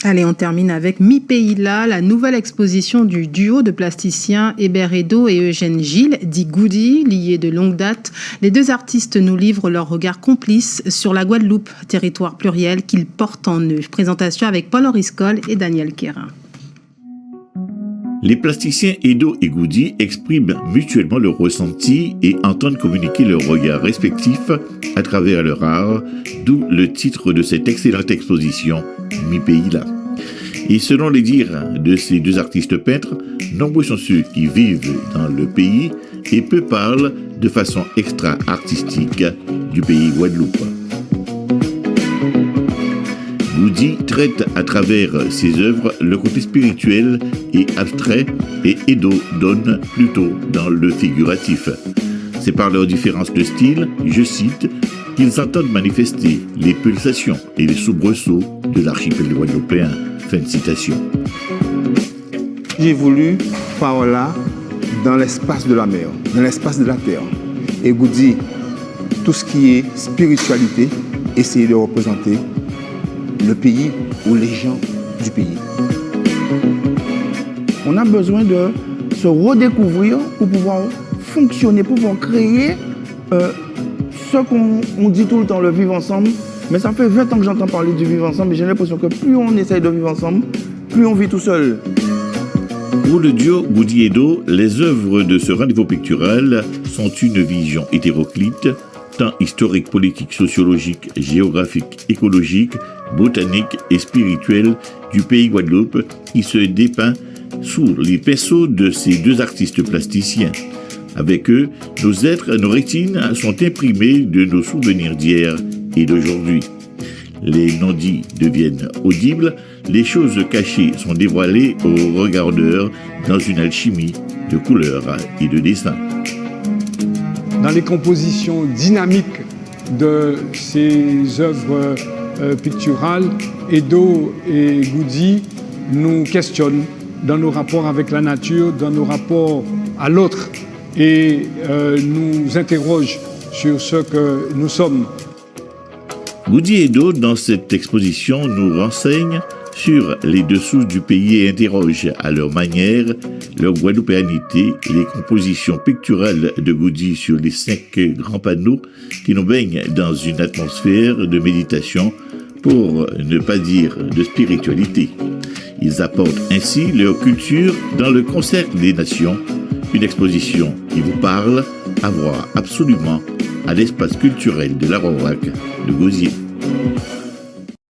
Allez, on termine avec Mi Pays Là, la nouvelle exposition du duo de plasticiens Hébert Edo et Eugène Gilles, dit Goody, liés de longue date. Les deux artistes nous livrent leur regard complice sur la Guadeloupe, territoire pluriel qu'ils portent en eux. Présentation avec Paul Oriscol et Daniel Quérin. Les plasticiens Edo et Goody expriment mutuellement leurs ressentis et entendent communiquer leurs regards respectifs à travers leur art, d'où le titre de cette excellente exposition, Mi Pays Là. Et selon les dires de ces deux artistes peintres, nombreux sont ceux qui vivent dans le pays et peu parlent de façon extra-artistique du pays Guadeloupe. Goody traite à travers ses œuvres le côté spirituel et abstrait et Edo donne plutôt dans le figuratif. C'est par leur différence de style, je cite, qu'ils entendent manifester les pulsations et les soubresauts de l'archipel guadeloupéen. Fin de citation. J'ai voulu par là dans l'espace de la mer, dans l'espace de la terre. Et Goody, tout ce qui est spiritualité, essayer de représenter le pays ou les gens du pays. On a besoin de se redécouvrir pour pouvoir fonctionner, pour pouvoir créer ce qu'on dit tout le temps, le vivre ensemble. Mais ça fait 20 ans que j'entends parler du vivre ensemble et j'ai l'impression que plus on essaye de vivre ensemble, plus on vit tout seul. Pour le duo Goody Edo, les œuvres de ce rendez-vous pictural sont une vision hétéroclite, tant historique, politique, sociologique, géographique, écologique, botanique et spirituelle du pays Guadeloupe qui se dépeint sous les pinceaux de ces deux artistes plasticiens. Avec eux, nos êtres, nos rétines sont imprimés de nos souvenirs d'hier et d'aujourd'hui. Les non-dits deviennent audibles, les choses cachées sont dévoilées aux regardeurs dans une alchimie de couleurs et de dessins. Dans les compositions dynamiques de ces œuvres picturales, Edo et Goody nous questionnent dans nos rapports avec la nature, dans nos rapports à l'autre et nous interrogent sur ce que nous sommes. Goody Edo, dans cette exposition, nous renseigne sur les dessous du pays et interroge à leur manière leur guadeloupéanité et les compositions picturales de Goody sur les 5 grands panneaux qui nous baignent dans une atmosphère de méditation, pour ne pas dire de spiritualité. Ils apportent ainsi leur culture dans le concert des nations, une exposition qui vous parle à voir absolument à l'espace culturel de la Rorac de Gosier.